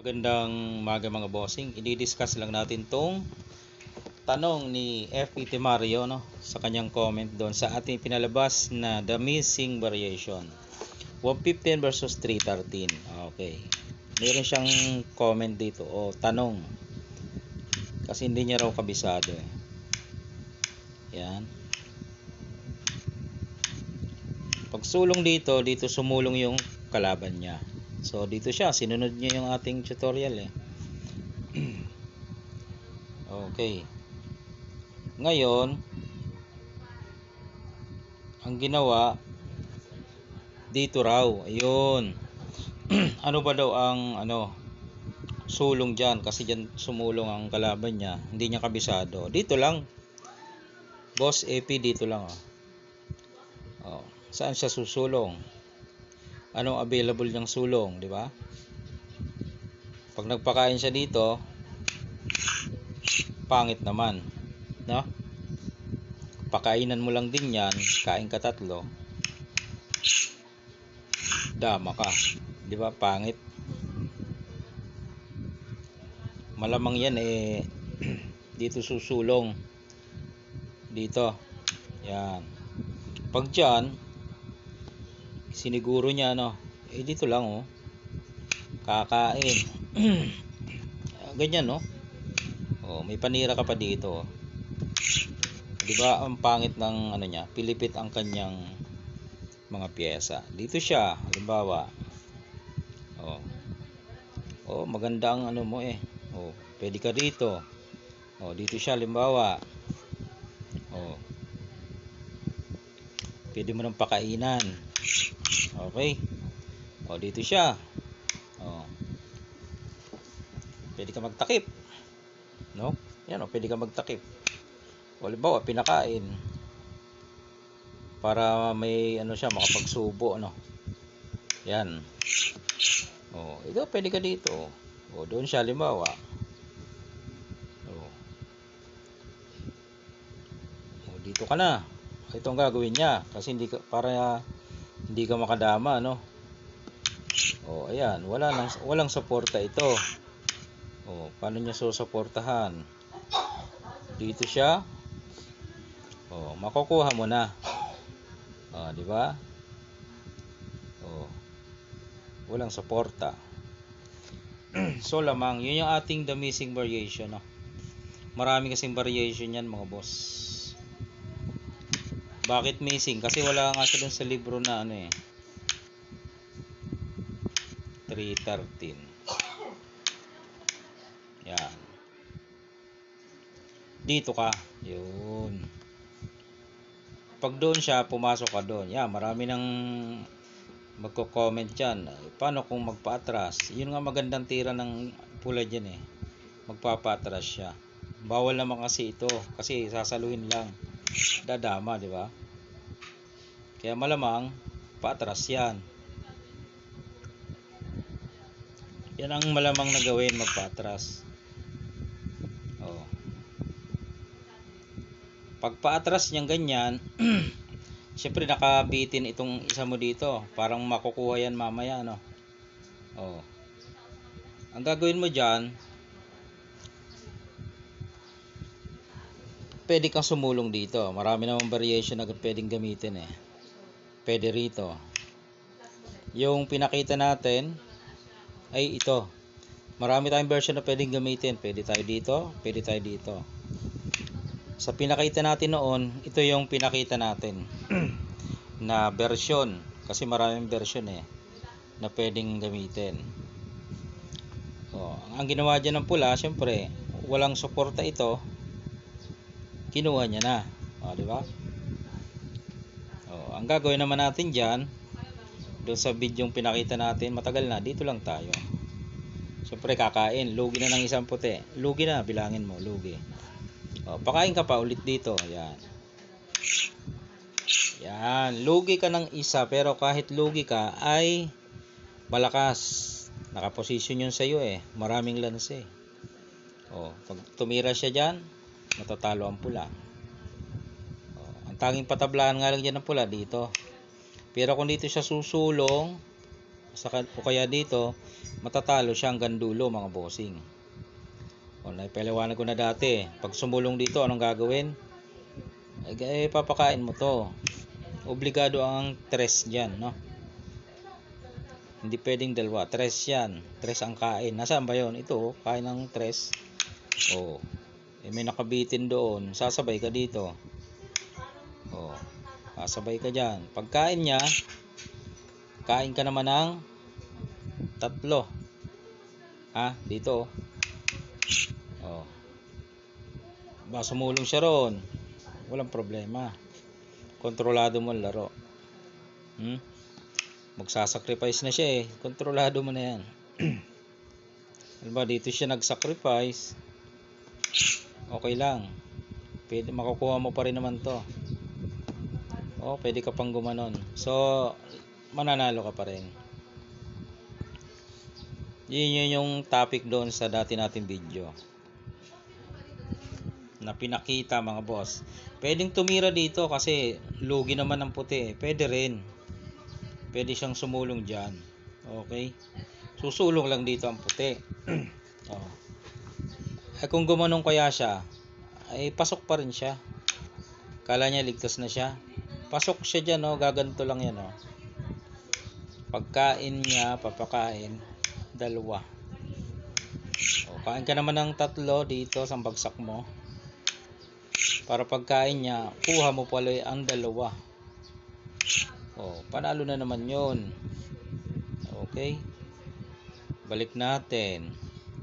Magandang umaga mga bossing. I-discuss lang natin tong tanong ni FPT Mario sa kanyang comment doon sa ating pinalabas na the missing variation 115 versus 313. Okay. Meron siyang comment dito o tanong kasi hindi niya raw kabisado eh. Yan. Pag sulong dito sumulong yung kalaban niya. So dito siya, sinunod niya yung ating tutorial eh. Okay. Ngayon, ang ginawa dito raw, ayun. Ano ba daw ang sulong diyan kasi diyan sumulong ang kalaban niya, hindi niya kabisado. Dito lang. Boss AP dito lang oh. Saan siya susulong? Anong available niyang sulong, di ba? Pag nagpakain siya dito, pangit naman, no? Pakainan mo lang din 'yan, kain ka tatlo. Dama ka, di ba? Pangit. Malamang 'yan eh dito susulong. Dito. Yan. Pag diyan siniguro niya dito lang kakain. Ganyan may panira ka pa dito. Di ba ang pangit ng niya, pilipit ang kanyang mga piyesa. Dito siya, halimbawa. Maganda ang mo pwede ka dito. Dito siya halimbawa. Pwede mo nang pakainan. Okay? Dito siya. Pwede ka magtakip. No? Yan pwede ka magtakip. Halimbawa, pinakain. Para may siya makapagsubo Yan. Ito pwede ka dito. Doon siya halimbawa. Dito ka na. Ito ang gagawin niya kasi para hindi ka makadama ayan, walang suporta ito. Paano niya susuportahan? Dito siya. Makukuha mo na. Di ba? Walang suporta. So lamang, yun yung ating the missing variation Marami kasing variation yan mga boss. Bakit missing? Kasi wala nga siya dun sa libro na 313. Yan. Dito ka. Yun. Pag doon siya, pumasok ka doon. Yan, marami nang magko-comment dyan. Paano kung magpa-atras? Yun nga magandang tira ng pula dyan magpapa-atras siya. Bawal naman kasi ito. Kasi sasaluhin lang. Dadama, di ba? Kaya malamang paatras yan. Yan ang malamang na gawin, magpaatras. Pag paatras niyang ganyan, syempre nakabitin itong isa mo dito. Parang makukuha yan mamaya Ang gagawin mo dyan, pwede kang sumulong dito. Marami namang variation na pwedeng gamitin Pwede rito. Yung pinakita natin ay ito. Marami tayong version na pwedeng gamitin. Pwede tayo dito, pwede tayo dito. Sa pinakita natin noon, ito yung pinakita natin na version. Kasi maraming version na pwedeng gamitin. Ang ginawa dyan ng pula, syempre, walang suporta ito. Kinuha niya na. Di ba? Ang gagawin naman natin dyan, doon sa video yung pinakita natin, matagal na, dito lang tayo. Siyempre kakain, lugi na ng isang puti. Lugi na, bilangin mo, lugi. Pakain ka pa ulit dito. Yan. Yan, lugi ka ng isa, pero kahit lugi ka ay malakas. Nakaposisyon yun sa'yo maraming lance pag tumira siya dyan, matatalo ang pula. Ang tanging patablaan nga lang dyan ng pula dito. Pero kung dito siya susulong o kaya dito, matatalo siya hanggang dulo mga bossing. O, naipaliwanag ko na dati. Pag sumulong dito, anong gagawin? Papakain mo to. Obligado ang 3 dyan, no? Hindi pwedeng 2, 3 yan. 3 ang kain. Nasaan ba yun? Ito, kain ng 3. O, may nakabitin doon. Sasabay ka dito. O, sasabay ka dyan. Pagkain niya, kain ka naman ng 3. Dito. O, sumulong siya roon. Walang problema. Kontrolado mo ang laro. Magsasacrifice na siya eh. Kontrolado mo na yan. Diba, dito siya nag-sacrifice. Okay lang. Pwede, makukuha mo pa rin naman to. Pwede ka pang gumanon. So, mananalo ka pa rin. Yun yung topic doon sa dati nating video na pinakita mga boss. Pwedeng tumira dito kasi lugi naman ang puti. Pwede rin. Pwede siyang sumulong dyan. Okay? Susulong lang dito ang puti. Kung gumanong kaya siya, ay pasok pa rin siya. Kala niya ligtas na siya. Pasok siya dyan, gaganto lang yan. Pagkain niya, papakain 2. Kain ka naman ng 3 dito sa bagsak mo. Para pagkain niya, kuha mo pala ang 2. Panalo na naman yun. Okay? Balik natin.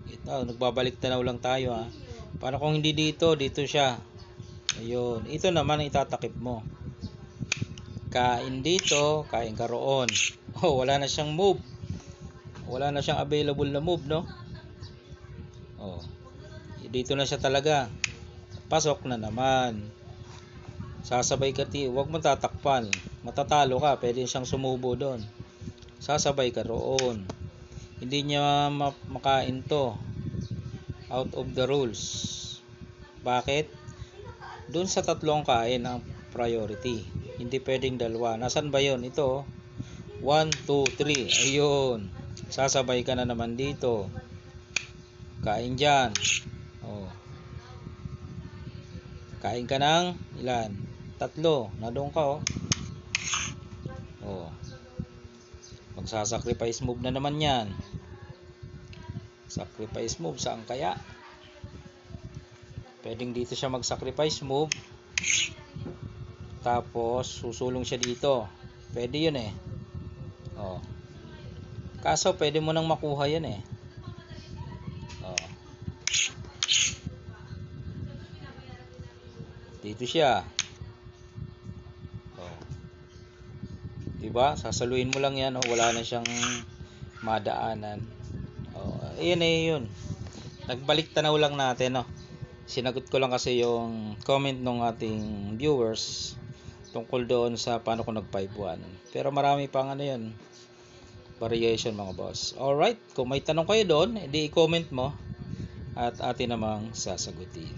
Ito, nagbabalik tanaw lang tayo Para kung hindi dito siya. Ayun. Ito naman ang itatakip mo. Kain dito, kain ka roon. Wala na siyang move. Wala na siyang available na move, no? Dito na siya talaga. Pasok na naman. Sasabay ka, huwag mo tatakpan. Matatalo ka, pwede siyang sumubo doon. Sasabay ka roon. Hindi niya makain to. Out of the rules. Bakit? Doon sa 3 kain ang priority. Hindi pwedeng 2. Nasaan ba yun? Ito. 1, 2, 3. Ayun. Sasabay ka na naman dito. Kain dyan. Kain ka ng ilan? 3. Nadoon ka Magsasacrifice move na naman yan. Sacrifice move, saan kaya? Pwedeng dito siya mag-sacrifice move. Tapos susulong siya dito. Pwede yun eh. Kaso pwede mo nang makuha yan eh. Dito siya. Diba? Sasaluin mo lang yan. Wala na siyang madaanan. Ayan eh yun. Nagbalik tanaw lang natin. Sinagot ko lang kasi yung comment ng ating viewers tungkol doon sa paano ko nag 5-1. Pero marami pang yun. Variation mga boss. Alright. Kung may tanong kayo doon, edi i-comment mo at atin namang sasagutin.